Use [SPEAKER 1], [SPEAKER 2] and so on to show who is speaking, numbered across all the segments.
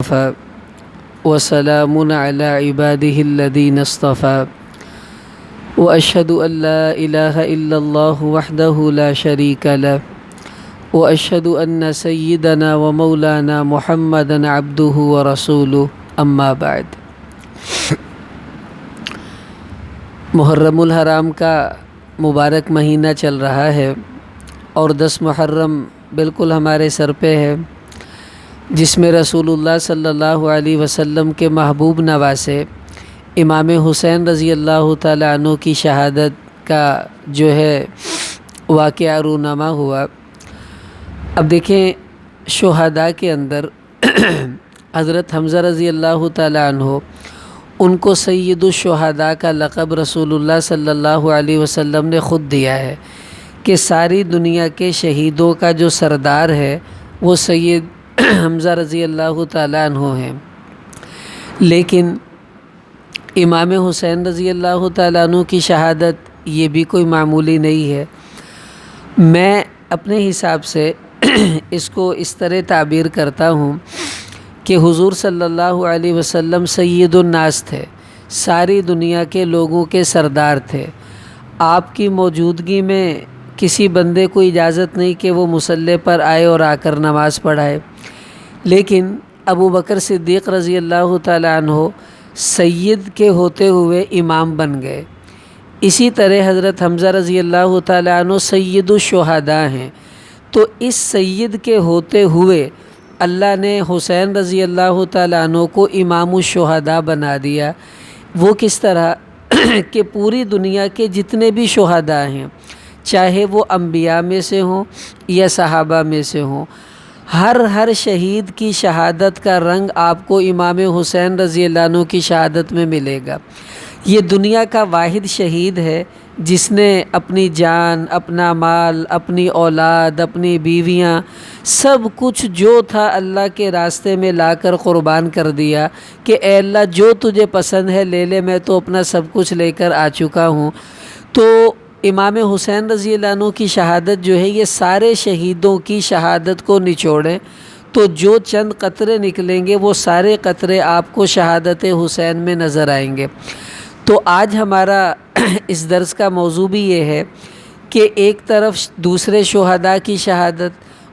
[SPEAKER 1] وكفى وسلام على عباده الذين اصطفى وأشهد أن لا إله إلا الله وحده لا شريك له وأشهد أن سيدنا ومولانا محمدا عبده ورسوله أما بعد۔ محرم الحرام کا مبارک مہینہ چل رہا ہے اور 10 محرم بالکل ہمارے سر پہ ہے، جس میں رسول اللہ صلی اللہ علیہ وسلم کے محبوب نواسے امام حسین رضی اللہ تعالیٰ عنہ کی شہادت کا جو ہے واقعہ رونما ہوا۔ اب دیکھیں، شہداء کے اندر حضرت حمزہ رضی اللہ تعالیٰ عنہ، ان کو سید الشہداء کا لقب رسول اللہ صلی اللہ علیہ وسلم نے خود دیا ہے کہ ساری دنیا کے شہیدوں کا جو سردار ہے وہ سید حمزہ رضی اللہ تعالیٰ عنہ ہیں۔ لیکن امام حسین رضی اللہ تعالیٰ عنہ کی شہادت یہ بھی کوئی معمولی نہیں ہے۔ میں اپنے حساب سے اس کو اس طرح تعبیر کرتا ہوں کہ حضور صلی اللہ علیہ وسلم سید الناس تھے، ساری دنیا کے لوگوں کے سردار تھے۔ آپ کی موجودگی میں کسی بندے کو اجازت نہیں کہ وہ مصلی پر آئے اور آ کر نماز پڑھائے، لیکن ابو بکر صدیق رضی اللہ تعالیٰ عنہ سید کے ہوتے ہوئے امام بن گئے۔ اسی طرح حضرت حمزہ رضی اللہ تعالیٰ عنہ سید الشہداء ہیں۔ تو اس سید کے ہوتے ہوئے اللہ نے حسین رضی اللہ تعالیٰ عنہ کو امام الشہداء بنا دیا۔ وہ کس طرح کہ پوری دنیا کے جتنے بھی شہداء ہیں، چاہے وہ انبیاء میں سے ہوں یا صحابہ میں سے ہوں، ہر شہید کی شہادت کا رنگ آپ کو امام حسین رضی اللہ عنہ کی شہادت میں ملے گا۔ یہ دنیا کا واحد شہید ہے جس نے اپنی جان، اپنا مال، اپنی اولاد، اپنی بیویاں، سب کچھ جو تھا اللہ کے راستے میں لا کر قربان کر دیا کہ اے اللہ جو تجھے پسند ہے لے لے، میں تو اپنا سب کچھ لے کر آ چکا ہوں۔ تو امام حسین رضی اللہ عنہ کی شہادت جو ہے، یہ سارے شہیدوں کی شہادت کو نچوڑیں تو جو چند قطرے نکلیں گے وہ سارے قطرے آپ کو شہادت حسین میں نظر آئیں گے۔ تو آج ہمارا اس درس کا موضوع بھی یہ ہے کہ ایک طرف دوسرے شہداء کی شہادت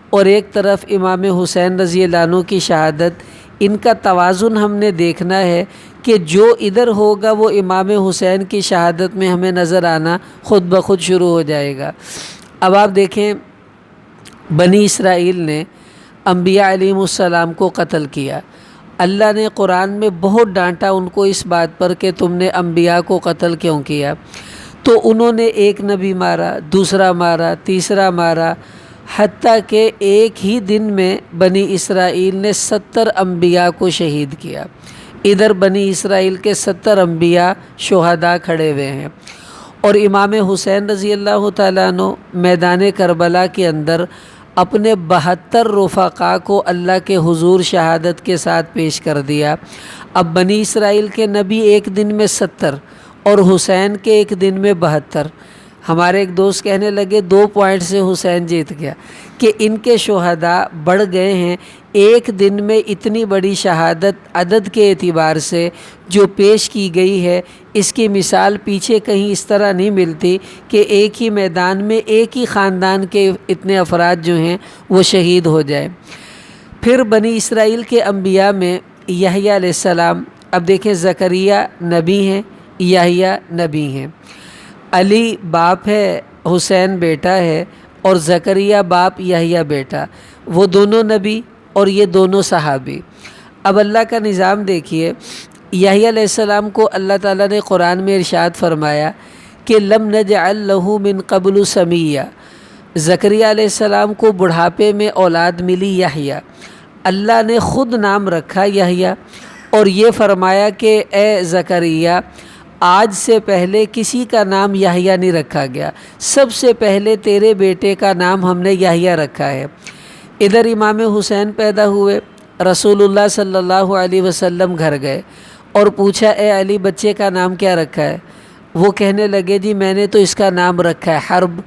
[SPEAKER 1] اور ایک طرف امام حسین رضی اللہ عنہ کی شہادت، ان کا توازن ہم نے دیکھنا ہے کہ جو ادھر ہوگا وہ امام حسین کی شہادت میں ہمیں نظر آنا خود بخود شروع ہو جائے گا۔ اب آپ دیکھیں، بنی اسرائیل نے انبیاء علیہم السلام کو قتل کیا۔ اللہ نے قرآن میں بہت ڈانٹا ان کو اس بات پر کہ تم نے انبیاء کو قتل کیوں کیا۔ تو انہوں نے ایک نبی مارا، دوسرا مارا، تیسرا مارا، حتیٰ کہ ایک ہی دن میں بنی اسرائیل نے 70 انبیاء کو شہید کیا۔ ادھر بنی اسرائیل کے 70 انبیاء شہداء کھڑے ہوئے ہیں، اور امام حسین رضی اللہ تعالیٰ عنہ میدان کربلا کے اندر اپنے 72 رفقاء کو اللہ کے حضور شہادت کے ساتھ پیش کر دیا۔ اب بنی اسرائیل کے نبی ایک دن میں 70 اور حسین کے ایک دن میں 72۔ ہمارے ایک دوست کہنے لگے 2 پوائنٹ سے حسین جیت گیا، کہ ان کے شہداء بڑھ گئے ہیں۔ ایک دن میں اتنی بڑی شہادت عدد کے اعتبار سے جو پیش کی گئی ہے، اس کی مثال پیچھے کہیں اس طرح نہیں ملتی کہ ایک ہی میدان میں ایک ہی خاندان کے اتنے افراد جو ہیں وہ شہید ہو جائیں۔ پھر بنی اسرائیل کے انبیاء میں یحییٰ علیہ السلام، اب دیکھیں زکریا نبی ہیں، یحییٰ نبی ہیں، علی باپ ہے، حسین بیٹا ہے، اور زکریا باپ، یحییٰ بیٹا، وہ دونوں نبی اور یہ دونوں صحابی۔ اب اللہ کا نظام دیکھیے، یحییٰ علیہ السلام کو اللہ تعالیٰ نے قرآن میں ارشاد فرمایا کہ لم نجعل لہ من قبل سمیہ۔ زکریا علیہ السلام کو بڑھاپے میں اولاد ملی یحییٰ، اللہ نے خود نام رکھا یحییٰ، اور یہ فرمایا کہ اے زکریا، آج سے پہلے کسی کا نام یحییٰ نہیں رکھا گیا، سب سے پہلے تیرے بیٹے کا نام ہم نے یحییٰ رکھا ہے۔ ادھر امام حسین پیدا ہوئے، رسول اللہ صلی اللہ علیہ وسلم گھر گئے اور پوچھا اے علی بچے کا نام کیا رکھا ہے؟ وہ کہنے لگے جی میں نے تو اس کا نام رکھا ہے حرب۔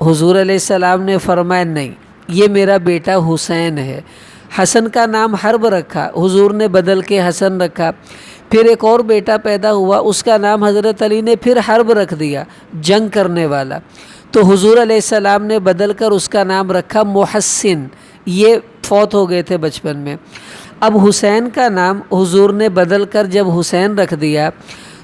[SPEAKER 1] حضور علیہ السلام نے فرمایا نہیں، یہ میرا بیٹا حسین ہے۔ حسن کا نام حرب رکھا، حضور نے بدل کے حسن رکھا۔ پھر ایک اور بیٹا پیدا ہوا، اس کا نام حضرت علی نے پھر حرب رکھ دیا، جنگ کرنے والا۔ تو حضور علیہ السلام نے بدل کر اس کا نام رکھا محسن، یہ فوت ہو گئے تھے بچپن میں۔ اب حسین کا نام حضور نے بدل کر جب حسین رکھ دیا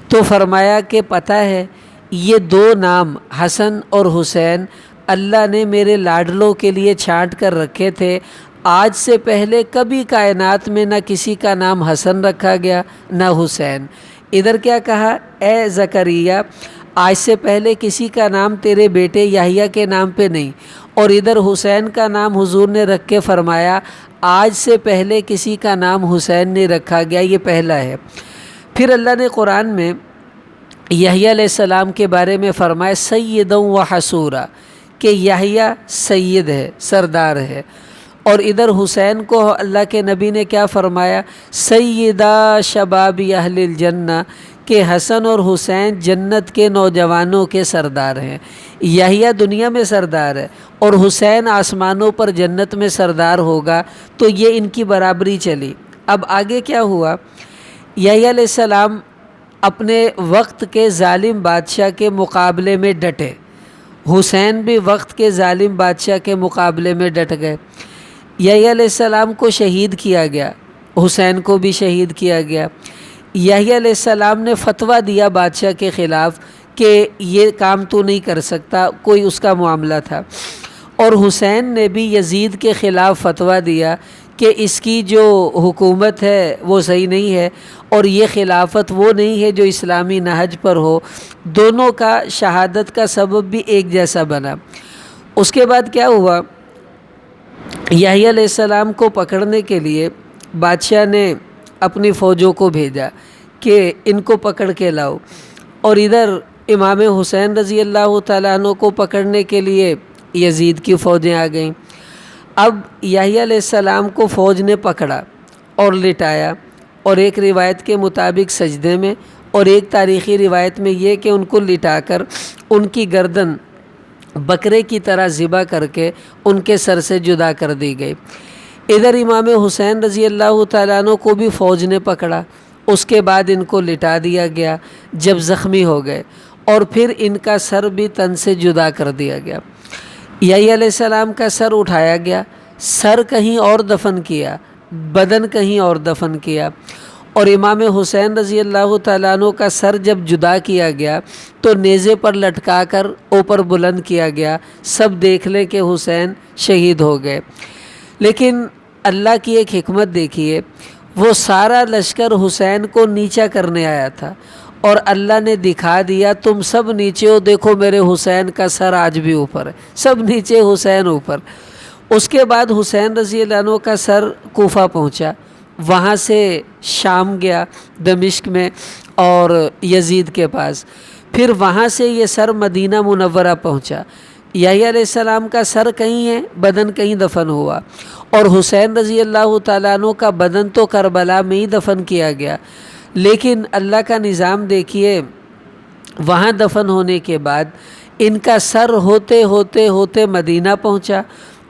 [SPEAKER 1] تو فرمایا کہ پتہ ہے یہ دو نام حسن اور حسین اللہ نے میرے لاڈلوں کے لیے چھانٹ کر رکھے تھے، آج سے پہلے کبھی کائنات میں نہ کسی کا نام حسن رکھا گیا نہ حسین۔ ادھر کیا کہا، اے زکریا آج سے پہلے کسی کا نام تیرے بیٹے یحییٰ کے نام پہ نہیں، اور ادھر حسین کا نام حضور نے رکھ کے فرمایا آج سے پہلے کسی کا نام حسین نہیں رکھا گیا، یہ پہلا ہے۔ پھر اللہ نے قرآن میں یحییٰ علیہ السلام کے بارے میں فرمایا سیدا و حصورا، کہ یحییٰ سید ہے، سردار ہے، اور ادھر حسین کو اللہ کے نبی نے کیا فرمایا سیدہ شباب اہل الجنہ، کہ حسن اور حسین جنت کے نوجوانوں کے سردار ہیں۔ یحییٰ دنیا میں سردار ہے اور حسین آسمانوں پر جنت میں سردار ہوگا، تو یہ ان کی برابری چلی۔ اب آگے کیا ہوا، یحییٰ علیہ السلام اپنے وقت کے ظالم بادشاہ کے مقابلے میں ڈٹے، حسین بھی وقت کے ظالم بادشاہ کے مقابلے میں ڈٹ گئے۔ یحییٰ علیہ السلام کو شہید کیا گیا، حسین کو بھی شہید کیا گیا۔ یحییٰ علیہ السلام نے فتویٰ دیا بادشاہ کے خلاف کہ یہ کام تو نہیں کر سکتا، کوئی اس کا معاملہ تھا، اور حسین نے بھی یزید کے خلاف فتویٰ دیا کہ اس کی جو حکومت ہے وہ صحیح نہیں ہے، اور یہ خلافت وہ نہیں ہے جو اسلامی نہج پر ہو۔ دونوں کا شہادت کا سبب بھی ایک جیسا بنا۔ اس کے بعد کیا ہوا، یحییٰ علیہ السلام کو پکڑنے کے لیے بادشاہ نے اپنی فوجوں کو بھیجا کہ ان کو پکڑ کے لاؤ، اور ادھر امام حسین رضی اللہ تعالیٰ عنہ کو پکڑنے کے لیے یزید کی فوجیں آ گئیں۔ اب یحییٰ علیہ السلام کو فوج نے پکڑا اور لٹایا، اور ایک روایت کے مطابق سجدے میں، اور ایک تاریخی روایت میں یہ کہ ان کو لٹا کر ان کی گردن بکرے کی طرح ذبح کر کے ان کے سر سے جدا کر دی گئی۔ ادھر امام حسین رضی اللہ تعالیٰ عنہ کو بھی فوج نے پکڑا، اس کے بعد ان کو لٹا دیا گیا جب زخمی ہو گئے، اور پھر ان کا سر بھی تن سے جدا کر دیا گیا۔ یحییٰ علیہ السلام کا سر اٹھایا گیا، سر کہیں اور دفن کیا، بدن کہیں اور دفن کیا، اور امام حسین رضی اللہ تعالیٰ عنہ کا سر جب جدا کیا گیا تو نیزے پر لٹکا کر اوپر بلند کیا گیا، سب دیکھ لیں کہ حسین شہید ہو گئے۔ لیکن اللہ کی ایک حکمت دیکھیے، وہ سارا لشکر حسین کو نیچا کرنے آیا تھا، اور اللہ نے دکھا دیا تم سب نیچے ہو، دیکھو میرے حسین کا سر آج بھی اوپر ہے، سب نیچے حسین اوپر۔ اس کے بعد حسین رضی اللہ عنہ کا سر کوفہ پہنچا، وہاں سے شام گیا دمشق میں اور یزید کے پاس، پھر وہاں سے یہ سر مدینہ منورہ پہنچا۔ یحییٰ علیہ السلام کا سر کہیں ہے، بدن کہیں دفن ہوا، اور حسین رضی اللہ تعالیٰ عنہ کا بدن تو کربلا میں ہی دفن کیا گیا۔ لیکن اللہ کا نظام دیکھیے، وہاں دفن ہونے کے بعد ان کا سر ہوتے ہوتے ہوتے مدینہ پہنچا،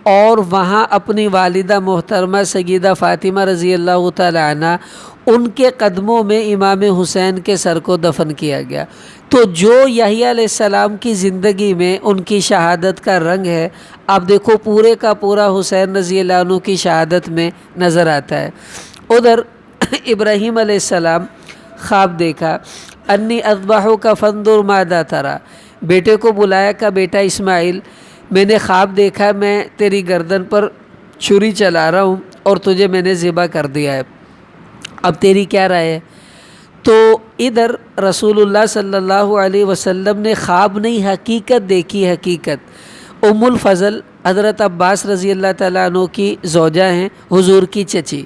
[SPEAKER 1] اور وہاں اپنی والدہ محترمہ سیدہ فاطمہ رضی اللہ تعالیٰ عنہ ان کے قدموں میں امام حسین کے سر کو دفن کیا گیا۔ تو جو یحییٰ علیہ السلام کی زندگی میں ان کی شہادت کا رنگ ہے، آپ دیکھو پورے کا پورا حسین رضی اللہ عنہ کی شہادت میں نظر آتا ہے۔ ادھر ابراہیم علیہ السلام خواب دیکھا، انی اذبحک فانظر ماذا تری، بیٹے کو بلایا کہ بیٹا اسماعیل میں نے خواب دیکھا، میں تیری گردن پر چھری چلا رہا ہوں اور تجھے میں نے ذبح کر دیا ہے، اب تیری کیا رائے ہے؟ تو ادھر رسول اللہ صلی اللہ علیہ وسلم نے خواب نہیں حقیقت دیکھی، حقیقت۔ ام الفضل حضرت عباس رضی اللہ تعالیٰ عنہ کی زوجہ ہیں، حضور کی چچی،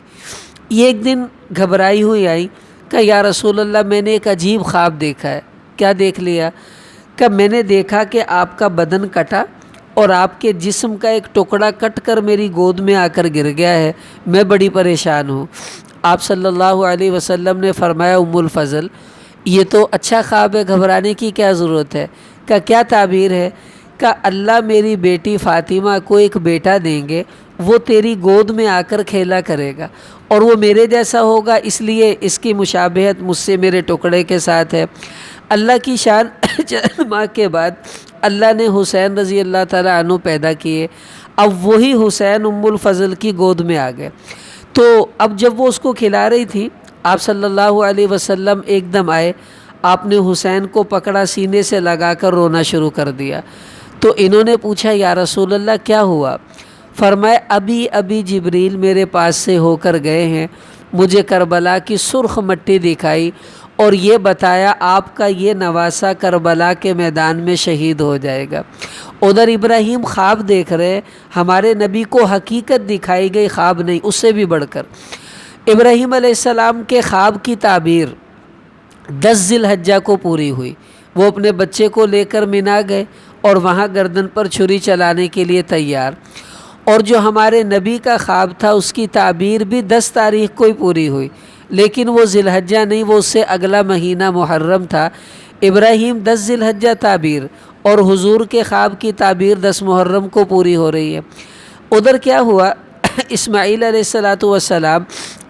[SPEAKER 1] یہ ایک دن گھبرائی ہوئی آئی کہ یا رسول اللہ میں نے ایک عجیب خواب دیکھا ہے۔ کیا دیکھ لیا؟ کہ میں نے دیکھا کہ آپ کا بدن کٹا اور آپ کے جسم کا ایک ٹکڑا کٹ کر میری گود میں آ کر گر گیا ہے، میں بڑی پریشان ہوں۔ آپ صلی اللہ علیہ وسلم نے فرمایا ام الفضل یہ تو اچھا خواب ہے، گھبرانے کی کیا ضرورت ہے؟ کہ کیا تعبیر ہے؟ کہ اللہ میری بیٹی فاطمہ کو ایک بیٹا دیں گے وہ تیری گود میں آ کر کھیلا کرے گا اور وہ میرے جیسا ہوگا، اس لیے اس کی مشابہت مجھ سے میرے ٹکڑے کے ساتھ ہے۔ اللہ کی شان چند ماہ کے بعد اللہ نے حسین رضی اللہ تعالیٰ عنہ پیدا کیے۔ اب وہی حسین ام الفضل کی گود میں آ گئے، تو اب جب وہ اس کو کھلا رہی تھی، آپ صلی اللہ علیہ وسلم ایک دم آئے، آپ نے حسین کو پکڑا، سینے سے لگا کر رونا شروع کر دیا۔ تو انہوں نے پوچھا یا رسول اللہ کیا ہوا؟ فرمایا ابھی ابھی جبریل میرے پاس سے ہو کر گئے ہیں، مجھے کربلا کی سرخ مٹی دکھائی اور یہ بتایا آپ کا یہ نواسہ کربلا کے میدان میں شہید ہو جائے گا۔ ادھر ابراہیم خواب دیکھ رہے، ہمارے نبی کو حقیقت دکھائی گئی، خواب نہیں، اس سے بھی بڑھ کر ابراہیم علیہ السلام کے خواب کی تعبیر 10 ذی الحجہ کو پوری ہوئی۔ وہ اپنے بچے کو لے کر مینا گئے اور وہاں گردن پر چھری چلانے کے لیے تیار، اور جو ہمارے نبی کا خواب تھا اس کی تعبیر بھی 10 تاریخ کو ہی پوری ہوئی، لیکن وہ ذی الحجہ نہیں، وہ اس سے اگلا مہینہ محرم تھا۔ ابراہیم 10 ذی الحجہ تعبیر اور حضور کے خواب کی تعبیر 10 محرم کو پوری ہو رہی ہے۔ ادھر کیا ہوا، اسماعیل علیہ السلام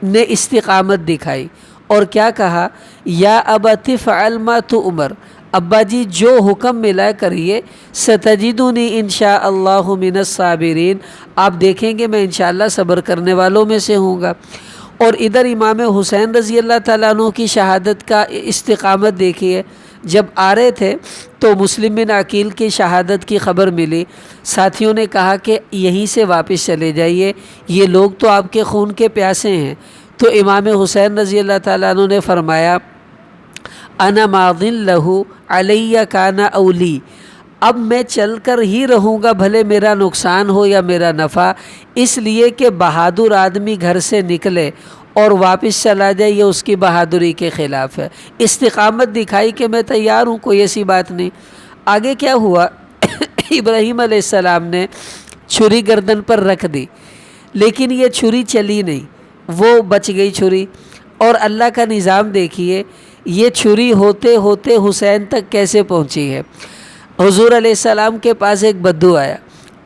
[SPEAKER 1] نے استقامت دکھائی اور کیا کہا، یا ابت افعل ما تؤمر، ابا جی جو حکم ملا کریے، ستجدنی انشاء اللہ من الصابرین، آپ دیکھیں گے میں انشاءاللہ صبر کرنے والوں میں سے ہوں گا۔ اور ادھر امام حسین رضی اللہ تعالیٰ عنہ کی شہادت کا استقامت دیکھیے، جب آ رہے تھے تو مسلم بن عقیل کی شہادت کی خبر ملی، ساتھیوں نے کہا کہ یہیں سے واپس چلے جائیے، یہ لوگ تو آپ کے خون کے پیاسے ہیں۔ تو امام حسین رضی اللہ تعالیٰ عنہ نے فرمایا انا ماض لہ علیہ کان اولی، اب میں چل کر ہی رہوں گا، بھلے میرا نقصان ہو یا میرا نفع، اس لیے کہ بہادر آدمی گھر سے نکلے اور واپس چلا جائے، یہ اس کی بہادری کے خلاف ہے۔ استقامت دکھائی کہ میں تیار ہوں، کوئی ایسی بات نہیں۔ آگے کیا ہوا، ابراہیم علیہ السلام نے چھری گردن پر رکھ دی، لیکن یہ چھری چلی نہیں، وہ بچ گئی چھری۔ اور اللہ کا نظام دیکھیے، یہ چھری ہوتے ہوتے حسین تک کیسے پہنچی ہے۔ حضور علیہ السلام کے پاس ایک بدو آیا،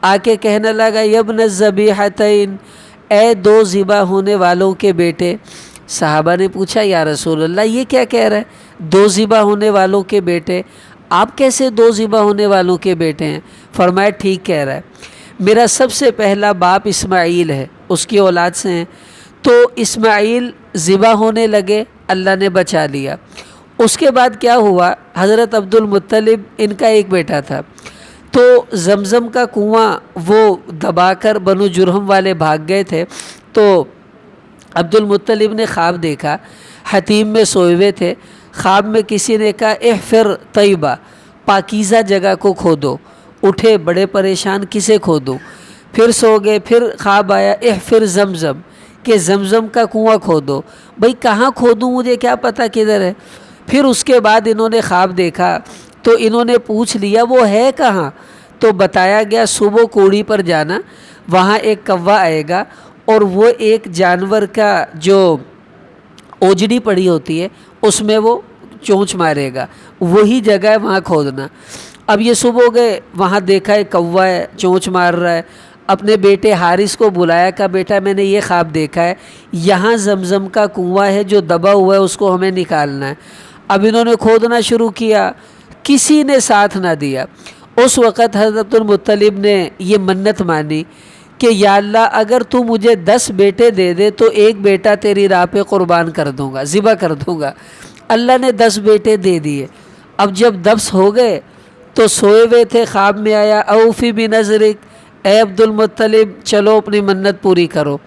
[SPEAKER 1] آ کے کہنے لگا یبن الذبیحتین، اے 2 ذبح ہونے والوں کے بیٹے۔ صحابہ نے پوچھا یا رسول اللہ یہ کیا کہہ رہا ہے، 2 ذبح ہونے والوں کے بیٹے، آپ کیسے 2 ذبح ہونے والوں کے بیٹے ہیں؟ فرمایا ٹھیک کہہ رہا ہے، میرا سب سے پہلا باپ اسماعیل ہے، اس کی اولاد سے ہیں۔ تو اسماعیل ذبح ہونے لگے، اللہ نے بچا لیا۔ اس کے بعد کیا ہوا، حضرت عبد المطلب ان کا ایک بیٹا تھا، تو زمزم کا کنواں وہ دبا کر بنو جرہم والے بھاگ گئے تھے، تو عبد المطلب نے خواب دیکھا، حتیم میں سوئے ہوئے تھے، خواب میں کسی نے کہا احفر طیبہ، پاکیزہ جگہ کو کھودو، اٹھے بڑے پریشان، کسے کھودوں؟ پھر سو گئے، پھر خواب آیا احفر زمزم، کہ زمزم کا کنواں کھودو۔ بھئی کہاں کھودوں، مجھے کیا پتہ کدھر ہے۔ پھر اس کے بعد انہوں نے خواب دیکھا تو انہوں نے پوچھ لیا وہ ہے کہاں، تو بتایا گیا صبح کوڑی پر جانا، وہاں ایک کوا آئے گا اور وہ ایک جانور کا جو اوجڑی پڑی ہوتی ہے اس میں وہ چونچ مارے گا، وہی جگہ ہے وہاں کھودنا۔ اب یہ صبح گئے، وہاں دیکھا ہے کوا ہے چونچ مار رہا ہے، اپنے بیٹے حارث کو بلایا، کہا بیٹا میں نے یہ خواب دیکھا ہے، یہاں زمزم کا کنواں ہے جو دبا ہوا ہے، اس کو ہمیں نکالنا ہے۔ اب انہوں نے کھودنا شروع کیا، کسی نے ساتھ نہ دیا۔ اس وقت حضرت المطلب نے یہ منت مانی کہ یا اللہ اگر تو مجھے 10 بیٹے دے دے تو ایک بیٹا تیری راہ پہ قربان کر دوں گا، ذبح کر دوں گا۔ اللہ نے 10 بیٹے دے دیے۔ اب جب 10 ہو گئے تو سوئے ہوئے تھے، خواب میں آیا اوفی بنذرک، اے عبد المطلب چلو اپنی منت پوری کرو،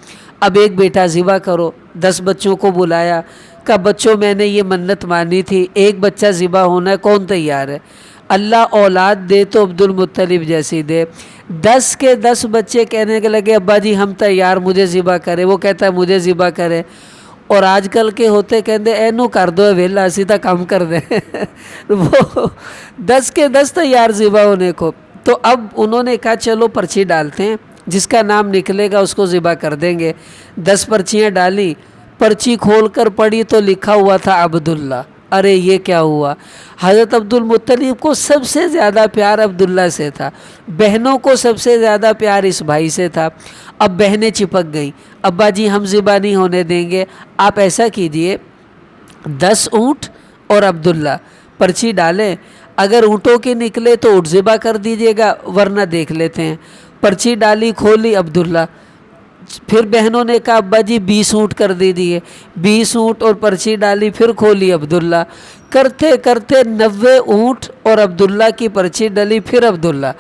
[SPEAKER 1] اب ایک بیٹا ذبح کرو۔ 10 بچوں کو بلایا، کہا بچوں میں نے یہ منت مانی تھی، ایک بچہ ذبح ہونا ہے، کون تیار ہے؟ اللہ اولاد دے تو عبد المطلب جیسی دے۔ 10 کے 10 بچے کہنے کے لگے ابا جی ہم تیار، مجھے ذبح کرے۔ وہ کہتا ہے مجھے ذبح کرے۔ اور آج کل کے ہوتے کہتے اینو کر دو ویلا سیدھا کام کر دیں وہ 10 کے 10 تیار ذبح ہونے کو۔ تو اب انہوں نے کہا چلو پرچی ڈالتے ہیں، جس کا نام نکلے گا اس کو ذبح کر دیں گے۔ 10 پرچیاں ڈالی، پرچی کھول کر پڑھی تو لکھا ہوا تھا عبداللہ۔ ارے یہ کیا ہوا؟ حضرت عبدالمطلب کو سب سے زیادہ پیار عبداللہ سے تھا، بہنوں کو سب سے زیادہ پیار اس بھائی سے تھا۔ اب بہنیں چپک گئیں، ابا جی ہم ذبح نہیں ہونے دیں گے، آپ ایسا کیجئے 10 اونٹ اور عبداللہ پرچی ڈالیں، اگر اونٹوں کے نکلے تو اونٹ ذبح کر دیجیے گا ورنہ دیکھ لیتے ہیں۔ پرچی ڈالی، کھولی عبداللہ، پھر بہنوں نے کہا ابا جی 20 اونٹ کر دیجیے، 20 اونٹ اور پرچی ڈالی، پھر کھولی عبداللہ، کرتے کرتے 90 اونٹ اور عبداللہ کی پرچی ڈلی، پھر عبداللہ۔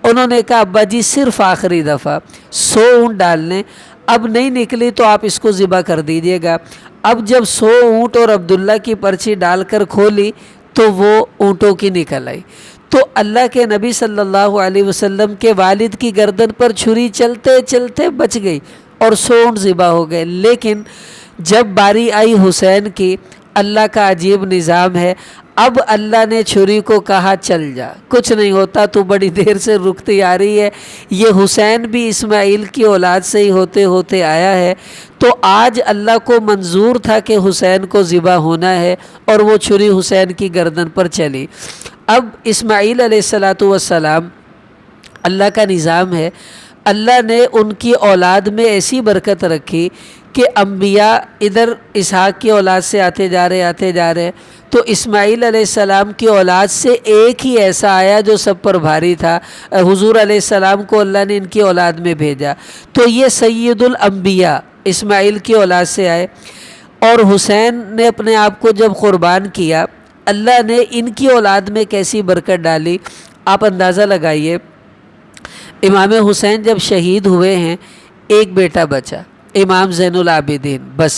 [SPEAKER 1] انہوں نے کہا ابا جی صرف آخری دفعہ 100 اونٹ ڈال لیں، اب نہیں نکلی تو آپ اس کو ذبح کر دیجیے گا۔ اب جب 100 اونٹ اور عبداللہ کی پرچی ڈال کر کھولی تو وہ اونٹوں کی نکل آئی، تو اللہ کے نبی صلی اللہ علیہ وسلم کے والد کی گردن پر چھری چلتے چلتے بچ گئی اور 100 اونٹ ذبح ہو گئے۔ لیکن جب باری آئی حسین کی، اللہ کا عجیب نظام ہے، اب اللہ نے چھری کو کہا چل جا، کچھ نہیں ہوتا، تو بڑی دیر سے رکتی آ رہی ہے، یہ حسین بھی اسماعیل کی اولاد سے ہی ہوتے ہوتے آیا ہے، تو آج اللہ کو منظور تھا کہ حسین کو ذبح ہونا ہے، اور وہ چھری حسین کی گردن پر چلی۔ اب اسماعیل علیہ السلام، اللہ کا نظام ہے، اللہ نے ان کی اولاد میں ایسی برکت رکھی کہ انبیاء ادھر اسحاق کی اولاد سے آتے جا رہے، تو اسماعیل علیہ السلام کی اولاد سے ایک ہی ایسا آیا جو سب پر بھاری تھا، حضور علیہ السلام کو اللہ نے ان کی اولاد میں بھیجا، تو یہ سید الانبیاء اسماعیل کی اولاد سے آئے۔ اور حسین نے اپنے آپ کو جب قربان کیا، اللہ نے ان کی اولاد میں کیسی برکت ڈالی، آپ اندازہ لگائیے۔ امام حسین جب شہید ہوئے ہیں، ایک بیٹا بچا، امام زین العابدین، بس۔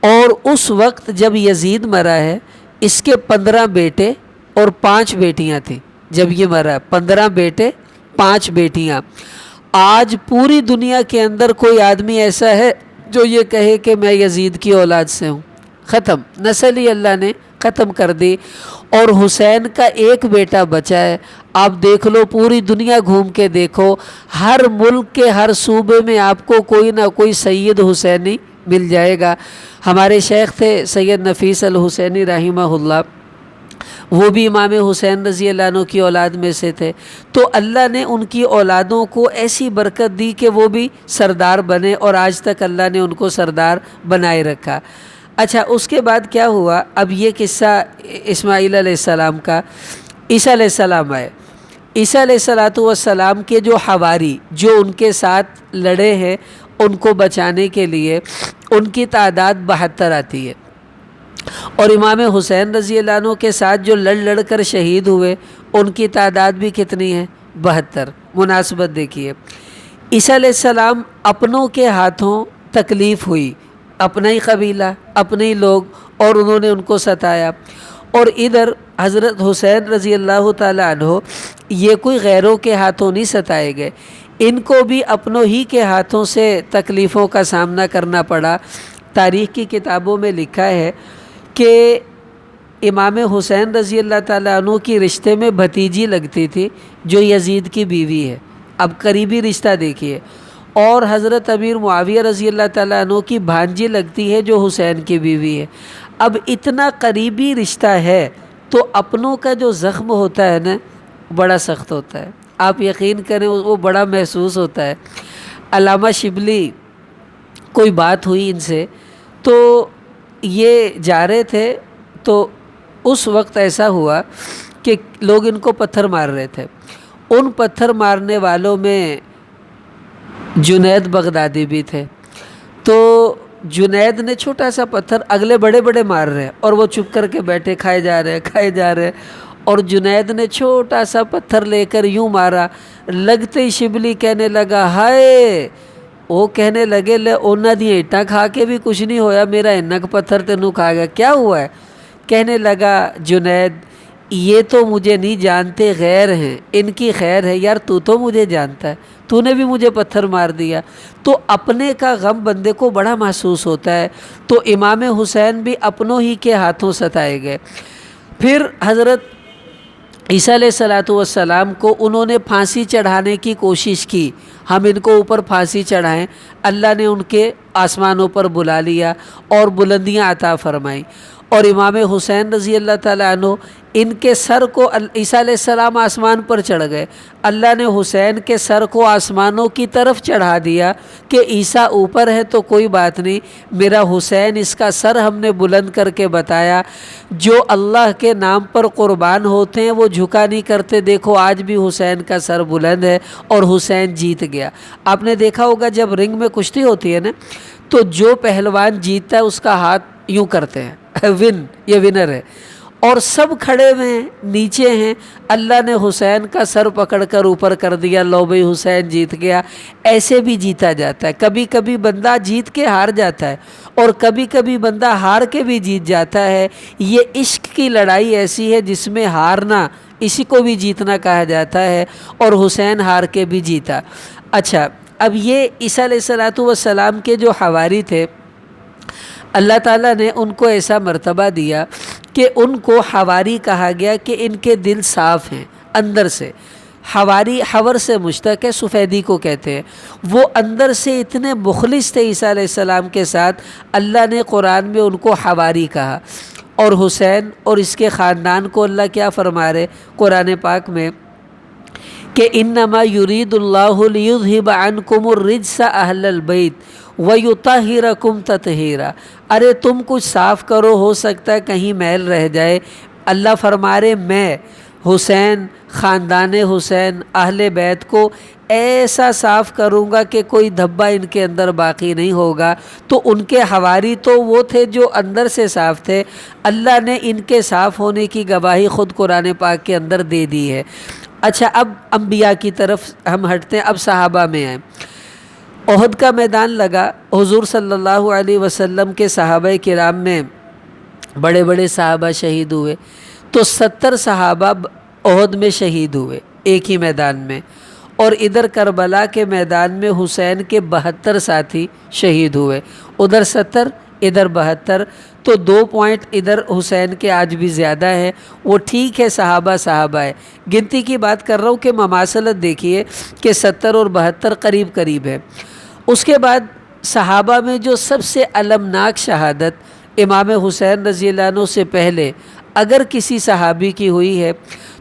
[SPEAKER 1] اور اس وقت جب یزید مرا ہے، اس کے 15 بیٹے اور 5 بیٹیاں تھیں۔ جب یہ مرا، 15 بیٹے 5 بیٹیاں۔ آج پوری دنیا کے اندر کوئی آدمی ایسا ہے جو یہ کہے کہ میں یزید کی اولاد سے ہوں؟ ختم، نسل ہی اللہ نے ختم کر دی۔ اور حسین کا ایک بیٹا بچا ہے، آپ دیکھ لو، پوری دنیا گھوم کے دیکھو، ہر ملک کے ہر صوبے میں آپ کو کوئی نہ کوئی سید حسینی مل جائے گا۔ ہمارے شیخ تھے سید نفیس الحسینی رحمہ اللہ، وہ بھی امام حسین رضی اللہ عنہ کی اولاد میں سے تھے، تو اللہ نے ان کی اولادوں کو ایسی برکت دی کہ وہ بھی سردار بنے، اور آج تک اللہ نے ان کو سردار بنائے رکھا۔ اچھا، اس کے بعد کیا ہوا؟ اب یہ قصہ اسماعیل علیہ السلام کا۔ عیسیٰ علیہ السلام آئے، عیسیٰ علیہ السلام کے جو حواری جو ان کے ساتھ لڑے ہیں، ان کو بچانے کے لیے ان کی تعداد 72 آتی ہے، اور امام حسین رضی اللہ عنہ کے ساتھ جو لڑ کر شہید ہوئے، ان کی تعداد بھی کتنی ہے؟ 72۔ مناسبت دیکھیے، عیسیٰ علیہ السلام اپنوں کے ہاتھوں تکلیف ہوئی، اپنا ہی قبیلہ، اپنے ہی لوگ، اور انہوں نے ان کو ستایا، اور ادھر حضرت حسین رضی اللہ تعالیٰ عنہ یہ کوئی غیروں کے ہاتھوں نہیں ستائے گئے، ان کو بھی اپنوں ہی کے ہاتھوں سے تکلیفوں کا سامنا کرنا پڑا۔ تاریخ کی کتابوں میں لکھا ہے کہ امام حسین رضی اللہ تعالیٰ عنہ کی رشتے میں بھتیجی لگتی تھی جو یزید کی بیوی ہے، اب قریبی رشتہ دیکھیے، اور حضرت امیر معاویہ رضی اللہ تعالیٰ عنہ کی بھانجی لگتی ہے جو حسین کی بیوی ہے۔ اب اتنا قریبی رشتہ ہے تو اپنوں کا جو زخم ہوتا ہے نا، بڑا سخت ہوتا ہے، آپ یقین کریں، وہ بڑا محسوس ہوتا ہے۔ علامہ شبلی، کوئی بات ہوئی ان سے، تو یہ جا رہے تھے، تو اس وقت ایسا ہوا کہ لوگ ان کو پتھر مار رہے تھے، ان پتھر مارنے والوں میں جنید بغدادی بھی تھے، تو جنید نے چھوٹا سا پتھر، اگلے بڑے بڑے مار رہے ہیں اور وہ چپ کر کے بیٹھے کھائے جا رہے، اور جنید نے چھوٹا سا پتھر لے کر یوں مارا، لگتے ہی شبلی کہنے لگا ہائے، وہ کہنے لگے لے اونا دی اینٹاں کھا کے بھی کچھ نہیں ہویا، میرا انک پتھر تینوں کھا گیا، کیا ہوا ہے؟ کہنے لگا جنید یہ تو مجھے نہیں جانتے، غیر ہیں، ان کی خیر ہے، یار تو مجھے جانتا ہے، تو نے بھی مجھے پتھر مار دیا۔ تو اپنے کا غم بندے کو بڑا محسوس ہوتا ہے، تو امام حسین بھی اپنوں ہی کے ہاتھوں ستائے گئے۔ پھر حضرت عیسیٰ علیہ السلام کو انہوں نے پھانسی چڑھانے کی کوشش کی، ہم ان کو اوپر پھانسی چڑھائیں، اللہ نے ان کے آسمانوں پر بلا لیا اور بلندیاں عطا فرمائیں، اور امام حسین رضی اللہ تعالیٰ عنہ ان کے سر کو عیسیٰ علیہ السلام آسمان پر چڑھ گئے، اللہ نے حسین کے سر کو آسمانوں کی طرف چڑھا دیا کہ عیسیٰ اوپر ہے تو کوئی بات نہیں، میرا حسین اس کا سر ہم نے بلند کر کے بتایا، جو اللہ کے نام پر قربان ہوتے ہیں وہ جھکا نہیں کرتے، دیکھو آج بھی حسین کا سر بلند ہے اور حسین جیت گیا۔ آپ نے دیکھا ہوگا جب رنگ میں کشتی ہوتی ہے نا تو جو پہلوان جیتتا ہے اس کا ہاتھ یوں کرتے ہیں ون، یہ ونر ہے، اور سب کھڑے ہوئے ہیں، نیچے ہیں، اللہ نے حسین کا سر پکڑ کر اوپر کر دیا، لو بھئی حسین جیت گیا۔ ایسے بھی جیتا جاتا ہے، کبھی کبھی بندہ جیت کے ہار جاتا ہے اور کبھی کبھی بندہ ہار کے بھی جیت جاتا ہے۔ یہ عشق کی لڑائی ایسی ہے جس میں ہارنا اسی کو بھی جیتنا کہا جاتا ہے، اور حسین ہار کے بھی جیتا۔ اچھا، اب یہ عیسیٰ علیہ السلام کے جو حواری تھے، اللہ تعالیٰ نے ان کو ایسا مرتبہ دیا کہ ان کو حواری کہا گیا کہ ان کے دل صاف ہیں اندر سے۔ حواری حور سے مشتق ہے، سفیدی کو کہتے ہیں۔ وہ اندر سے اتنے مخلص تھے عیسیٰ علیہ السلام کے ساتھ، اللہ نے قرآن میں ان کو حواری کہا۔ اور حسین اور اس کے خاندان کو اللہ کیا فرما رہے قرآن پاک میں کہ انما یرید اللہ لیذہب عنکم الرجس اہل البیت ویطہرکم تطہیرا۔ ارے تم کچھ صاف کرو، ہو سکتا ہے کہیں میل رہ جائے۔ اللہ فرما رہے میں حسین، خاندان حسین، اہل بیت کو ایسا صاف کروں گا کہ کوئی دھبا ان کے اندر باقی نہیں ہوگا۔ تو ان کے حواری تو وہ تھے جو اندر سے صاف تھے، اللہ نے ان کے صاف ہونے کی گواہی خود قرآن پاک کے اندر دے دی ہے۔ اچھا، اب انبیاء کی طرف ہم ہٹتے ہیں، اب صحابہ میں آئیں۔ احد کا میدان لگا، حضور صلی اللہ علیہ وسلم کے صحابہ کرام میں بڑے بڑے صحابہ شہید ہوئے، تو 70 صحابہ احد میں شہید ہوئے ایک ہی میدان میں، اور ادھر کربلا کے میدان میں حسین کے 72 ساتھی شہید ہوئے، ادھر 70 ادھر 72، تو 2 پوائنٹ ادھر حسین کے آج بھی زیادہ ہیں۔ وہ ٹھیک ہے، صحابہ صحابہ ہے، گنتی کی بات کر رہا ہوں کہ مماثلت دیکھیے کہ 70 اور 72 قریب قریب ہے۔ اس کے بعد صحابہ میں جو سب سے المناک شہادت امام حسین رضی اللہ عنہ سے پہلے اگر کسی صحابی کی ہوئی ہے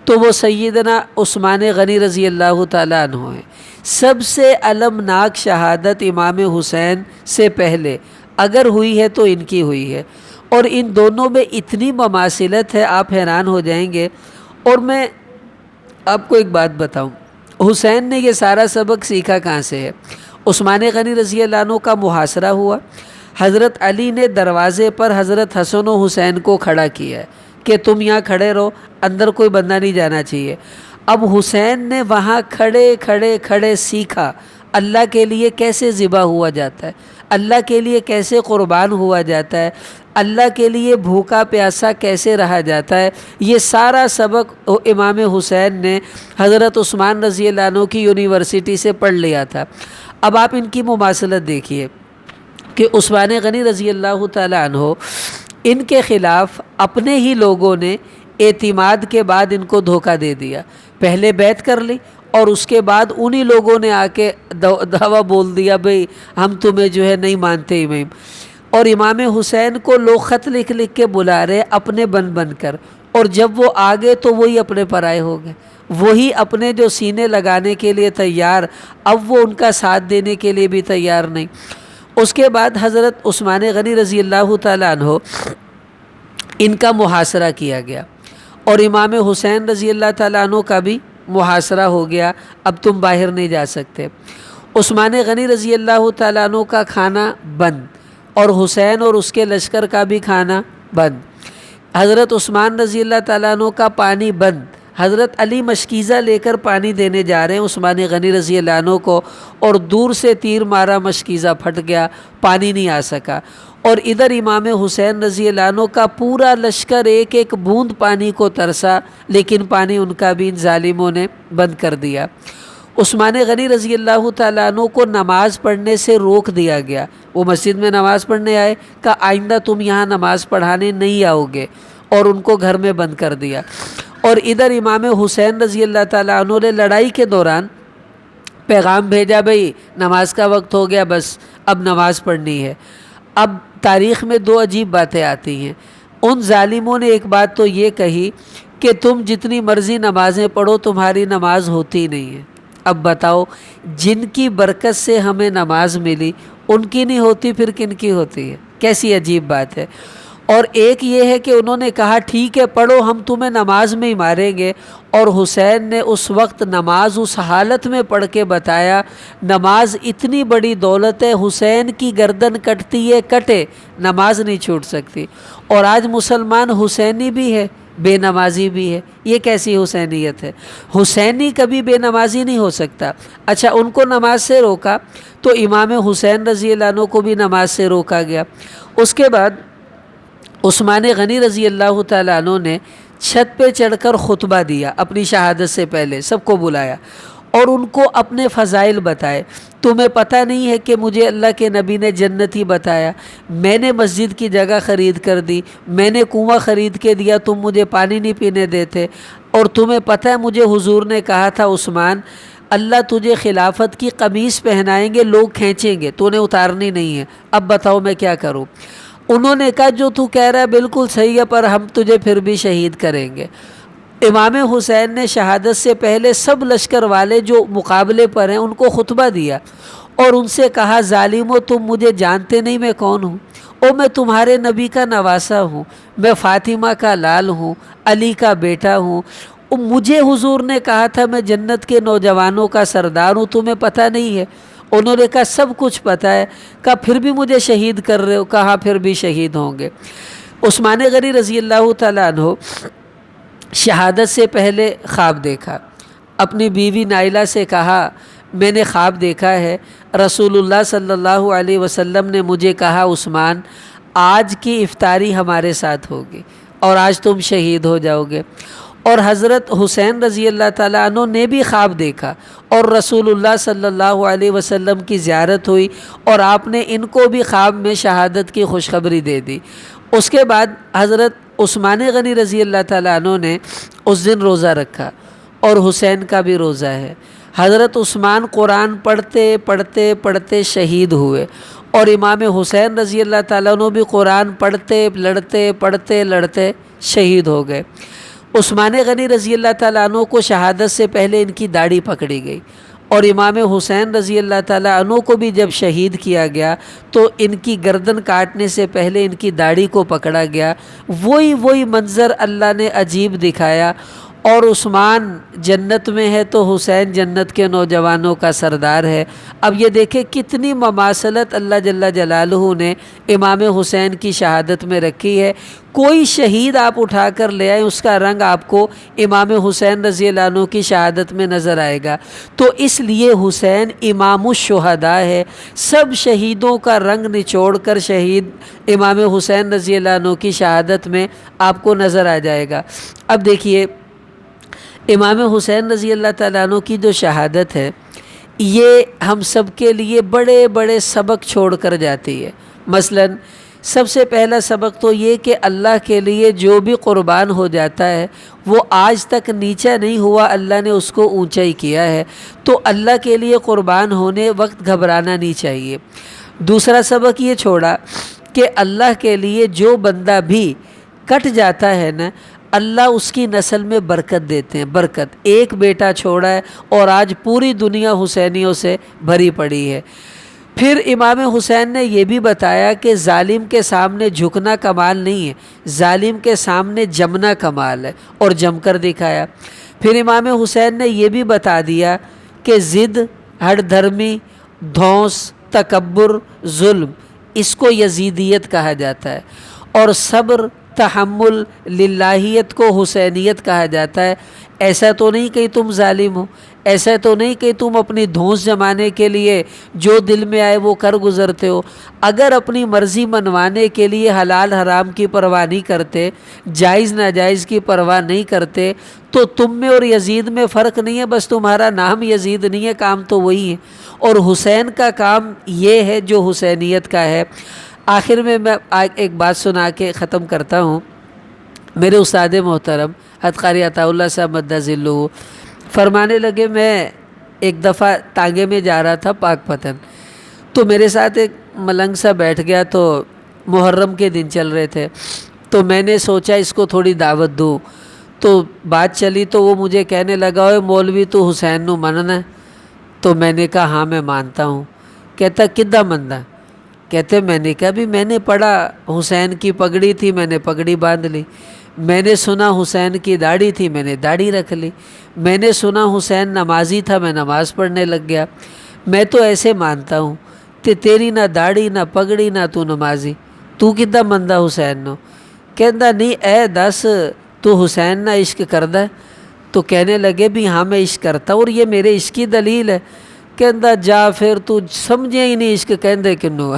[SPEAKER 1] تو وہ سیدنا عثمان غنی رضی اللہ تعالیٰ عنہ ہیں۔ سب سے المناک شہادت امام حسین سے پہلے اگر ہوئی ہے تو ان کی ہوئی ہے، اور ان دونوں میں اتنی مماثلت ہے آپ حیران ہو جائیں گے۔ اور میں آپ کو ایک بات بتاؤں، حسین نے یہ سارا سبق سیکھا کہاں سے ہے؟ عثمان غنی رضی اللہ عنہ کا محاصرہ ہوا، حضرت علی نے دروازے پر حضرت حسن و حسین کو کھڑا کیا ہے کہ تم یہاں کھڑے رہو، اندر کوئی بندہ نہیں جانا چاہیے۔ اب حسین نے وہاں کھڑے کھڑے کھڑے سیکھا اللہ کے لیے کیسے ذبح ہوا جاتا ہے، اللہ کے لیے کیسے قربان ہوا جاتا ہے، اللہ کے لیے بھوکا پیاسا کیسے رہا جاتا ہے۔ یہ سارا سبق امام حسین نے حضرت عثمان رضی اللہ عنہ کی یونیورسٹی سے پڑھ لیا تھا۔ اب آپ ان کی مماثلت دیکھیے کہ عثمان غنی رضی اللہ تعالیٰ عنہ، ان کے خلاف اپنے ہی لوگوں نے اعتماد کے بعد ان کو دھوکہ دے دیا، پہلے بیعت کر لی اور اس کے بعد انہی لوگوں نے آ کے دعویٰ بول دیا بھئی ہم تمہیں جو ہے نہیں مانتے امام۔ اور امام حسین کو لوگ خط لکھ لکھ کے بلا رہے اپنے بن کر، اور جب وہ آگے تو وہی اپنے پرائے ہو گئے، وہی اپنے جو سینے لگانے کے لیے تیار، اب وہ ان کا ساتھ دینے کے لیے بھی تیار نہیں۔ اس کے بعد حضرت عثمان غنی رضی اللہ تعالیٰ عنہ ان کا محاصرہ کیا گیا، اور امام حسین رضی اللہ تعالیٰ عنہ کا بھی محاصرہ ہو گیا، اب تم باہر نہیں جا سکتے۔ عثمان غنی رضی اللہ تعالیٰ عنہ کا کھانا بند، اور حسین اور اس کے لشکر کا بھی کھانا بند۔ حضرت عثمان رضی اللہ تعالیٰ عنہ کا پانی بند، حضرت علی مشکیزہ لے کر پانی دینے جا رہے ہیں عثمان غنی رضی اللہ عنہ کو، اور دور سے تیر مارا، مشکیزہ پھٹ گیا، پانی نہیں آ سکا۔ اور ادھر امام حسین رضی اللہ عنہ کا پورا لشکر ایک ایک بوند پانی کو ترسا، لیکن پانی ان کا بھی ان ظالموں نے بند کر دیا۔ عثمان غنی رضی اللہ تعالیٰ عنہ کو نماز پڑھنے سے روک دیا گیا، وہ مسجد میں نماز پڑھنے آئے، کہ آئندہ تم یہاں نماز پڑھانے نہیں آؤ گے، اور ان کو گھر میں بند کر دیا۔ اور ادھر امام حسین رضی اللہ تعالیٰ عنہ نے لڑائی کے دوران پیغام بھیجا بھئی نماز کا وقت ہو گیا، بس اب نماز پڑھنی ہے۔ اب تاریخ میں 2 عجیب باتیں آتی ہیں۔ ان ظالموں نے ایک بات تو یہ کہی کہ تم جتنی مرضی نمازیں پڑھو تمہاری نماز ہوتی نہیں ہے۔ اب بتاؤ، جن کی برکت سے ہمیں نماز ملی ان کی نہیں ہوتی پھر کن کی ہوتی ہے؟ کیسی عجیب بات ہے۔ اور ایک یہ ہے کہ انہوں نے کہا ٹھیک ہے پڑھو، ہم تمہیں نماز میں ہی ماریں گے، اور حسین نے اس وقت نماز اس حالت میں پڑھ کے بتایا۔ نماز اتنی بڑی دولت ہے، حسین کی گردن کٹتی ہے کٹے، نماز نہیں چھوٹ سکتی۔ اور آج مسلمان حسینی بھی ہے، بے نمازی بھی ہے، یہ کیسی حسینیت ہے؟ حسینی کبھی بے نمازی نہیں ہو سکتا۔ اچھا، ان کو نماز سے روکا تو امام حسین رضی اللہ عنہ کو بھی نماز سے روکا گیا۔ اس کے بعد عثمان غنی رضی اللہ تعالیٰ عنہ نے چھت پہ چڑھ کر خطبہ دیا اپنی شہادت سے پہلے، سب کو بلایا اور ان کو اپنے فضائل بتائے۔ تمہیں پتہ نہیں ہے کہ مجھے اللہ کے نبی نے جنتی بتایا، میں نے مسجد کی جگہ خرید کر دی، میں نے کنواں خرید کے دیا، تم مجھے پانی نہیں پینے دیتے، اور تمہیں پتہ ہے مجھے حضور نے کہا تھا عثمان اللہ تجھے خلافت کی قمیص پہنائیں گے، لوگ کھینچیں گے، تو نے اتارنی نہیں ہے، اب بتاؤ میں کیا کروں؟ انہوں نے کہا جو تو کہہ رہا ہے بالکل صحیح ہے، پر ہم تجھے پھر بھی شہید کریں گے۔ امام حسین نے شہادت سے پہلے سب لشکر والے جو مقابلے پر ہیں ان کو خطبہ دیا اور ان سے کہا ظالمو، تم مجھے جانتے نہیں میں کون ہوں؟ او میں تمہارے نبی کا نواسا ہوں، میں فاطمہ کا لال ہوں، علی کا بیٹا ہوں، مجھے حضور نے کہا تھا میں جنت کے نوجوانوں کا سردار ہوں، تمہیں پتہ نہیں ہے؟ انہوں نے کہا سب کچھ پتہ ہے۔ کہا پھر بھی مجھے شہید کر رہے ہو؟ کہا پھر بھی شہید ہوں گے۔ عثمان غنی رضی اللہ تعالیٰ عنہ شہادت سے پہلے خواب دیکھا، اپنی بیوی نائلہ سے کہا میں نے خواب دیکھا ہے، رسول اللہ صلی اللہ علیہ وسلم نے مجھے کہا عثمان آج کی افطاری ہمارے ساتھ ہوگی اور آج تم شہید ہو جاؤ گے۔ اور حضرت حسین رضی اللہ تعالیٰ عنہ نے بھی خواب دیکھا اور رسول اللہ صلی اللہ علیہ وسلم کی زیارت ہوئی اور آپ نے ان کو بھی خواب میں شہادت کی خوشخبری دے دی۔ اس کے بعد حضرت عثمان غنی رضی اللہ تعالیٰ عنہ نے اس دن روزہ رکھا اور حسین کا بھی روزہ ہے۔ حضرت عثمان قرآن پڑھتے پڑھتے پڑھتے شہید ہوئے اور امام حسین رضی اللہ تعالیٰ عنہ بھی قرآن پڑھتے لڑتے شہید ہو گئے۔ عثمان غنی رضی اللہ تعالیٰ عنہ کو شہادت سے پہلے ان کی داڑھی پکڑی گئی اور امام حسین رضی اللہ تعالیٰ عنہ کو بھی جب شہید کیا گیا تو ان کی گردن کاٹنے سے پہلے ان کی داڑھی کو پکڑا گیا۔ وہی منظر اللہ نے عجیب دکھایا، اور عثمان جنت میں ہے تو حسین جنت کے نوجوانوں کا سردار ہے۔ اب یہ دیکھیں کتنی مماثلت اللہ جل جلالہ نے امام حسین کی شہادت میں رکھی ہے۔ کوئی شہید آپ اٹھا کر لے آئیں اس کا رنگ آپ کو امام حسین رضی اللہ عنہ کی شہادت میں نظر آئے گا۔ تو اس لیے حسین امام الشہداء ہے، سب شہیدوں کا رنگ نچوڑ کر شہید امام حسین رضی اللہ عنہ کی شہادت میں آپ کو نظر آ جائے گا۔ اب دیکھیے امام حسین رضی اللہ تعالیٰ عنہ کی جو شہادت ہے یہ ہم سب کے لیے بڑے بڑے سبق چھوڑ کر جاتی ہے۔ مثلا سب سے پہلا سبق تو یہ کہ اللہ کے لیے جو بھی قربان ہو جاتا ہے وہ آج تک نیچا نہیں ہوا، اللہ نے اس کو اونچا ہی کیا ہے، تو اللہ کے لیے قربان ہونے وقت گھبرانا نہیں چاہیے۔ دوسرا سبق یہ چھوڑا کہ اللہ کے لیے جو بندہ بھی کٹ جاتا ہے نا، اللہ اس کی نسل میں برکت دیتے ہیں، برکت۔ ایک بیٹا چھوڑا ہے اور آج پوری دنیا حسینیوں سے بھری پڑی ہے۔ پھر امام حسین نے یہ بھی بتایا کہ ظالم کے سامنے جھکنا کمال نہیں ہے، ظالم کے سامنے جمنا کمال ہے، اور جم کر دکھایا۔ پھر امام حسین نے یہ بھی بتا دیا کہ ضد، ہٹ دھرمی، دھونس، تکبر، ظلم، اس کو یزیدیت کہا جاتا ہے، اور صبر، تحمل، للہیت کو حسینیت کہا جاتا ہے۔ ایسا تو نہیں کہ تم ظالم ہو، ایسا تو نہیں کہ تم اپنی دھونس جمانے کے لیے جو دل میں آئے وہ کر گزرتے ہو۔ اگر اپنی مرضی منوانے کے لیے حلال حرام کی پرواہ نہیں کرتے، جائز ناجائز کی پرواہ نہیں کرتے، تو تم میں اور یزید میں فرق نہیں ہے، بس تمہارا نام یزید نہیں ہے، کام تو وہی ہے۔ اور حسین کا کام یہ ہے جو حسینیت کا ہے۔ آخر میں ایک بات سنا کے ختم کرتا ہوں۔ میرے استاد محترم حضرت قاری عطا اللہ صاحب مدہ ذلہ فرمانے لگے، میں ایک دفعہ تانگے میں جا رہا تھا پاک پتن، تو میرے ساتھ ایک ملنگ سا بیٹھ گیا، تو محرم کے دن چل رہے تھے، تو میں نے سوچا اس کو تھوڑی دعوت دوں، تو بات چلی تو وہ مجھے کہنے لگا اوے مولوی تو حسین نو مننا ہے؟ تو میں نے کہا ہاں میں مانتا ہوں۔ کہتا کدّا مندا؟ کہتے میں نے کہا بھی میں نے پڑھا حسین کی پگڑی تھی میں نے پگڑی باندھ لی، میں نے سنا حسین کی داڑھی تھی میں نے داڑھی رکھ لی، میں نے سنا حسین نمازی تھا میں نماز پڑھنے لگ گیا، میں تو ایسے مانتا ہوں کہ تیری نہ داڑھی نہ پگڑی نہ تو نمازی، تو کدّا مندا حسین نو؟ کہندا نہیں اے دس تو حسین نہ عشق کردا ہے؟ تو کہنے لگے بھی ہاں میں عشق کرتا ہوں اور یہ میرے عشق کی دلیل ہے۔ کہندا جا پھر تو سمجھے ہی نہیں عشق کہندے کنوں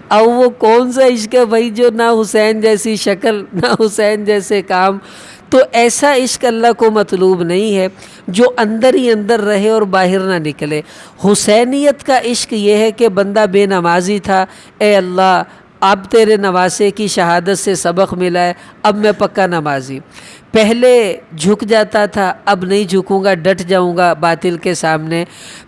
[SPEAKER 1] اب وہ کون سا عشق ہے بھائی جو نہ حسین جیسی شکل نہ حسین جیسے کام؟ تو ایسا عشق اللہ کو مطلوب نہیں ہے جو اندر ہی اندر رہے اور باہر نہ نکلے۔ حسینیت کا عشق یہ ہے کہ بندہ بے نمازی تھا، اے اللہ اب تیرے نواسے کی شہادت سے سبق ملا ہے، اب میں پکا نمازی، پہلے جھک جاتا تھا اب نہیں جھکوں گا، ڈٹ جاؤں گا باطل کے سامنے،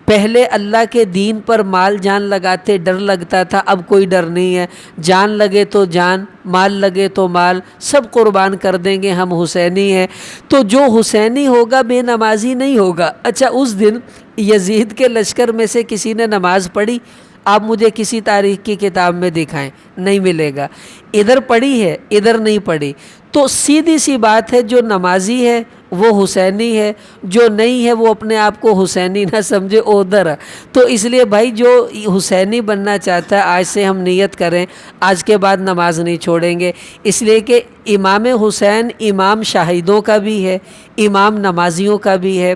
[SPEAKER 1] پہلے اللہ کے دین پر مال جان لگاتے ڈر لگتا تھا اب کوئی ڈر نہیں ہے، جان لگے تو جان مال لگے تو مال سب قربان کر دیں گے، ہم حسینی ہیں۔ تو جو حسینی ہوگا بے نمازی نہیں ہوگا۔ اچھا اس دن یزید کے لشکر میں سے کسی نے نماز پڑھی؟ آپ مجھے کسی تاریخ کی کتاب میں دکھائیں، نہیں ملے گا۔ ادھر پڑھی ہے ادھر نہیں پڑھی، تو سیدھی سی بات ہے جو نمازی ہے وہ حسینی ہے، جو نہیں ہے وہ اپنے آپ کو حسینی نہ سمجھے ادھر۔ تو اس لیے بھائی جو حسینی بننا چاہتا ہے آج سے ہم نیت کریں، آج کے بعد نماز نہیں چھوڑیں گے، اس لیے کہ امام حسین امام شاہدوں کا بھی ہے، امام نمازیوں کا بھی ہے۔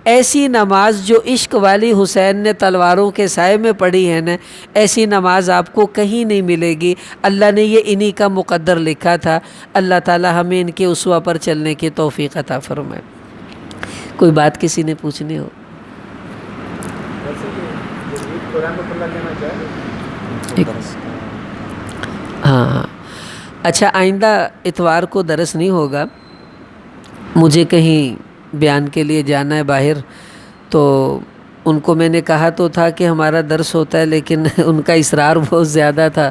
[SPEAKER 1] ایسی نماز جو عشق والی حسین نے تلواروں کے سائے میں پڑھی ہے نا، ایسی نماز آپ کو کہیں نہیں ملے گی۔ اللہ نے یہ انہی کا مقدر لکھا تھا۔ اللہ تعالی ہمیں ان کے اسوہ پر چلنے کی توفیق عطا فرمائے۔ کوئی بات کسی نے پوچھنی ہو؟ ہاں اچھا، آئندہ اتوار کو درس نہیں ہوگا، مجھے کہیں بیان کے لیے جانا ہے باہر، تو ان کو میں نے کہا تو تھا کہ ہمارا درس ہوتا ہے، لیکن ان کا اصرار بہت زیادہ تھا،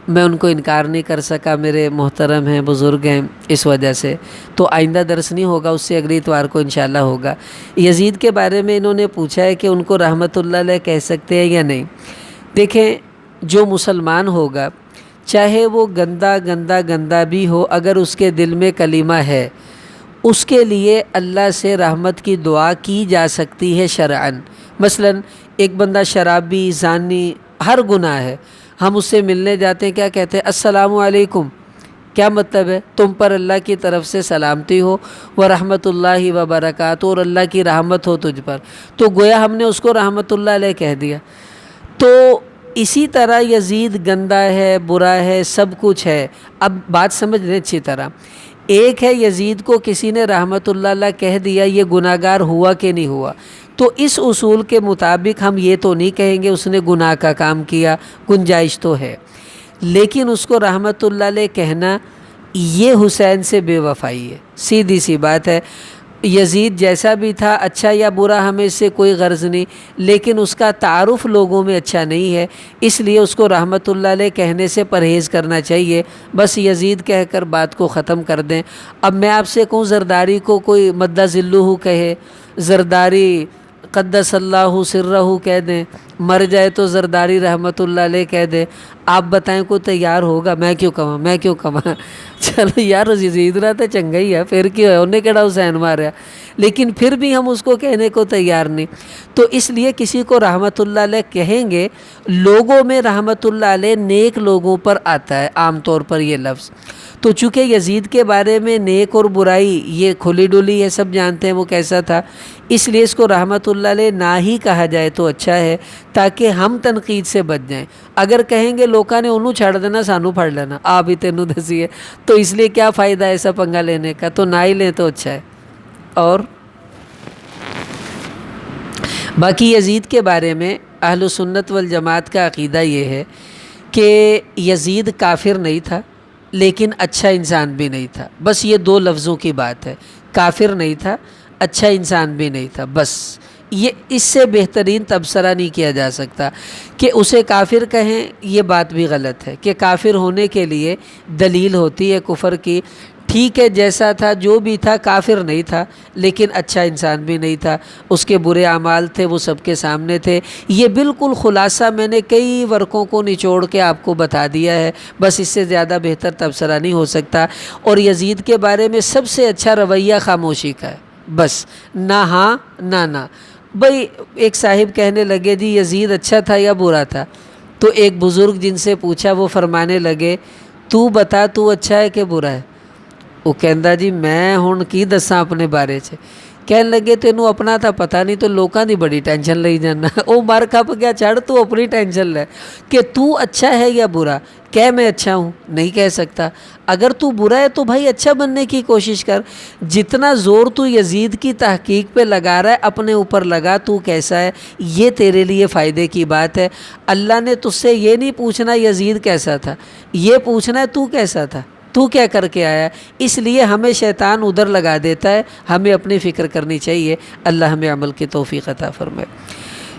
[SPEAKER 1] میں ان کو انکار نہیں کر سکا، میرے محترم ہیں بزرگ ہیں، اس وجہ سے تو آئندہ درس نہیں ہوگا، اس سے اگلی اتوار کو انشاءاللہ ہوگا۔ یزید کے بارے میں انہوں نے پوچھا ہے کہ ان کو رحمت اللہ علیہ کہہ سکتے ہیں یا نہیں۔ دیکھیں جو مسلمان ہوگا چاہے وہ گندا گندا گندا بھی ہو، اگر اس کے دل میں کلمہ ہے اس کے لیے اللہ سے رحمت کی دعا کی جا سکتی ہے شرعاً۔ مثلا ایک بندہ شرابی، زانی، ہر گناہ ہے، ہم اس سے ملنے جاتے ہیں، کیا کہتے ہیں؟ السلام علیکم۔ کیا مطلب ہے؟ تم پر اللہ کی طرف سے سلامتی ہو ورحمۃ اللہ وبرکاتہ، اور اللہ کی رحمت ہو تجھ پر، تو گویا ہم نے اس کو رحمت اللہ علیہ کہہ دیا۔ تو اسی طرح یزید گندا ہے، برا ہے، سب کچھ ہے۔ اب بات سمجھ لیں اچھی طرح، ایک ہے یزید کو کسی نے رحمت اللہ علیہ کہہ دیا، یہ گناہ گار ہوا کہ نہیں ہوا؟ تو اس اصول کے مطابق ہم یہ تو نہیں کہیں گے اس نے گناہ کا کام کیا، گنجائش تو ہے، لیکن اس کو رحمت اللہ علیہ کہنا یہ حسین سے بے وفائی ہے، سیدھی سی بات ہے۔ یزید جیسا بھی تھا، اچھا یا برا ہمیں اس سے کوئی غرض نہیں، لیکن اس کا تعارف لوگوں میں اچھا نہیں ہے، اس لیے اس کو رحمت اللہ علیہ کہنے سے پرہیز کرنا چاہیے، بس یزید کہہ کر بات کو ختم کر دیں۔ اب میں آپ سے کہوں زرداری کو کوئی مدہ ذلہ کہے، زرداری قدس اللہ سرہ کہہ دیں، مر جائے تو زرداری رحمت اللہ علیہ کہہ دیں، آپ بتائیں کوئی تیار ہوگا؟ میں کیوں کہاں چلو یار یزید رہا تو چنگا ہی ہے، پھر کیوں ہے، انہیں کہڑا حسین ماریا، لیکن پھر بھی ہم اس کو کہنے کو تیار نہیں۔ تو اس لیے کسی کو رحمت اللہ علیہ کہیں گے، لوگوں میں رحمت اللہ علیہ نیک لوگوں پر آتا ہے عام طور پر یہ لفظ، تو چونکہ یزید کے بارے میں نیک اور برائی یہ کھلی ڈلی ہے، سب جانتے ہیں وہ کیسا تھا، اس لیے اس کو رحمت اللہ علیہ نہ ہی کہا جائے تو اچھا ہے، تاکہ ہم تنقید سے بچ جائیں۔ اگر کہیں گے لوکاں نے انہوں چھڑ دینا سانو پڑھ لینا، آپ ہی تینوں دسی ہے، تو اس لیے کیا فائدہ ایسا پنگا لینے کا، تو نہ ہی لیں تو اچھا ہے۔ اور باقی یزید کے بارے میں اہل سنت والجماعت کا عقیدہ یہ ہے کہ یزید کافر نہیں تھا لیکن اچھا انسان بھی نہیں تھا، بس یہ دو لفظوں کی بات ہے، کافر نہیں تھا، اچھا انسان بھی نہیں تھا، بس یہ اس سے بہترین تبصرہ نہیں کیا جا سکتا کہ اسے کافر کہیں، یہ بات بھی غلط ہے کہ کافر ہونے کے لیے دلیل ہوتی ہے کفر کی۔ ٹھیک ہے، جیسا تھا جو بھی تھا کافر نہیں تھا، لیکن اچھا انسان بھی نہیں تھا، اس کے برے اعمال تھے وہ سب کے سامنے تھے۔ یہ بالکل خلاصہ میں نے کئی ورقوں کو نچوڑ کے آپ کو بتا دیا ہے، بس اس سے زیادہ بہتر تبصرہ نہیں ہو سکتا۔ اور یزید کے بارے میں سب سے اچھا رویہ خاموشی کا ہے، بس نہ ہاں نہ نہ۔ بھئی ایک صاحب کہنے لگے جی یزید اچھا تھا یا برا تھا؟ تو ایک بزرگ جن سے پوچھا وہ فرمانے لگے تو بتا تو اچھا ہے کہ برا ہے؟ وہ کہندا جی میں ہن کی دساں اپنے بارے چ۔ کہنے لگے تینوں اپنا تا پتہ نہیں تو لوکاں دی بڑی ٹینشن لئی جانا۔ او مر کھپ گیا، چڑھ تو اپنی ٹینشن لے کہ تو اچھا ہے یا برا۔ کہہ میں اچھا ہوں، نہیں کہہ سکتا۔ اگر تو برا ہے تو بھائی اچھا بننے کی کوشش کر۔ جتنا زور تو یزید کی تحقیق پہ لگا رہا ہے اپنے اوپر لگا، تو کیسا ہے، یہ تیرے لیے فائدے کی بات ہے۔ اللہ نے تجھ سے یہ نہیں پوچھنا یزید کیسا تھا، یہ پوچھنا ہے تو کیسا تھا، تو کیا کر کے آیا۔ اس لیے ہمیں شیطان ادھر لگا دیتا ہے، ہمیں اپنی فکر کرنی چاہیے۔ اللہ ہمیں عمل کی توفیق عطا فرمائے۔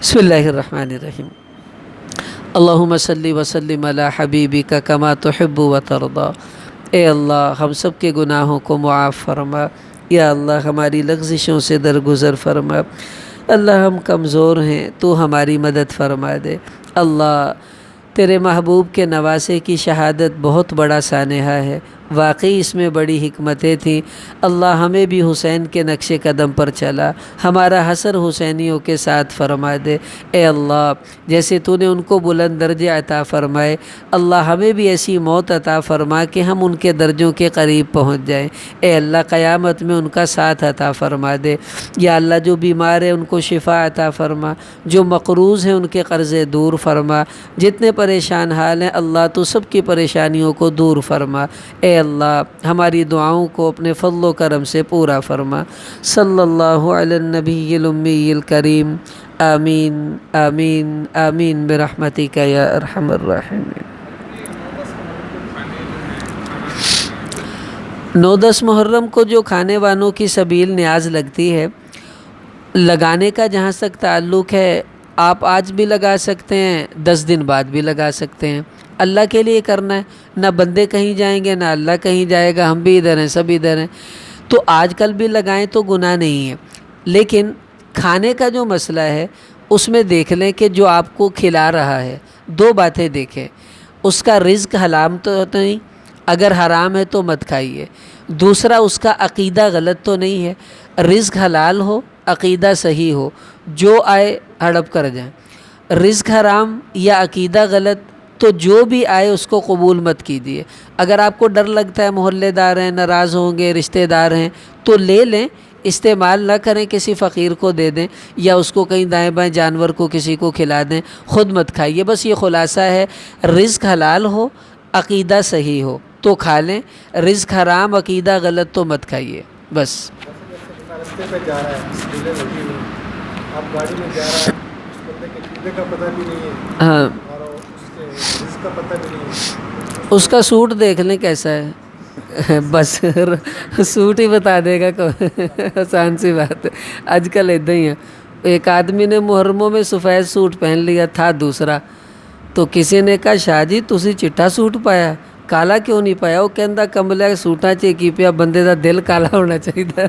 [SPEAKER 1] بسم اللہ الرحمن الرحیم۔ اللہم صلی وسلم علی حبیبک کما تحب و ترضی۔ اے اللہ ہم سب کے گناہوں کو معاف فرما، یا اللہ ہماری لغزشوں سے درگزر فرما۔ اللہ ہم کمزور ہیں، تو ہماری مدد فرما دے۔ اللہ تیرے محبوب کے نواسے کی شہادت بہت بڑا سانحہ ہے، واقعی اس میں بڑی حکمتیں تھیں۔ اللہ ہمیں بھی حسین کے نقش قدم پر چلا، ہمارا حشر حسینیوں کے ساتھ فرما دے۔ اے اللہ جیسے تو نے ان کو بلند درجے عطا فرمائے، اللہ ہمیں بھی ایسی موت عطا فرما کہ ہم ان کے درجوں کے قریب پہنچ جائیں۔ اے اللہ قیامت میں ان کا ساتھ عطا فرما دے۔ یا اللہ جو بیمار ہیں ان کو شفا عطا فرما، جو مقروض ہیں ان کے قرضے دور فرما، جتنے پریشان حال ہیں اللہ تو سب کی پریشانیوں کو دور فرما۔ اے اللہ ہماری دعاؤں کو اپنے فضل و کرم سے پورا فرما۔ صلی اللہ علی النبی الامی الکریم۔ آمین آمین آمین برحمتک یا ارحم الراحمین۔ 9-10 محرم کو جو کھانے وانوں کی سبیل نیاز لگتی ہے، لگانے کا جہاں تک تعلق ہے آپ آج بھی لگا سکتے ہیں، 10 دن بعد بھی لگا سکتے ہیں۔ اللہ کے لیے کرنا ہے، نہ بندے کہیں جائیں گے نہ اللہ کہیں جائے گا، ہم بھی ادھر ہیں سب ادھر ہیں، تو آج کل بھی لگائیں تو گناہ نہیں ہے۔ لیکن کھانے کا جو مسئلہ ہے اس میں دیکھ لیں کہ جو آپ کو کھلا رہا ہے، 2 باتیں دیکھیں، اس کا رزق حرام تو نہیں، اگر حرام ہے تو مت کھائیے۔ دوسرا اس کا عقیدہ غلط تو نہیں ہے، رزق حلال ہو عقیدہ صحیح ہو، جو آئے ہڑپ کر جائیں۔ رزق حرام یا عقیدہ غلط تو جو بھی آئے اس کو قبول مت کیجیے۔ اگر آپ کو ڈر لگتا ہے محلے دار ہیں ناراض ہوں گے، رشتہ دار ہیں، تو لے لیں، استعمال نہ کریں، کسی فقیر کو دے دیں یا اس کو کہیں دائیں بائیں جانور کو کسی کو کھلا دیں، خود مت کھائیے۔ بس یہ خلاصہ ہے، رزق حلال ہو عقیدہ صحیح ہو تو کھا لیں، رزق حرام عقیدہ غلط تو مت کھائیے بس۔
[SPEAKER 2] راستے پہ جا رہا ہے، بھیڑیں لگی ہوئی، آپ گاڑی میں جا رہا ہے، اس بندے کے قیدے کا پتہ بھی نہیں ہے،
[SPEAKER 1] ہاں
[SPEAKER 2] اور اس کے رزق کا پتہ بھی نہیں ہے۔
[SPEAKER 1] اس کا سوٹ دیکھ لیں کیسا ہے، بس سوٹ ہی بتا دے گا، آسان سی بات ہے۔ آج کل ادھر ہی ہے، ایک آدمی نے محرموں میں سفید سوٹ پہن لیا تھا دوسرا، تو کسی نے کہا شاہ جی تسی چٹا سوٹ پایا، کالا کیوں نہیں پایا؟ وہ کہندا کملے سوٹاں 'چ کی پیا، بندے دا دل کالا ہونا چاہیے۔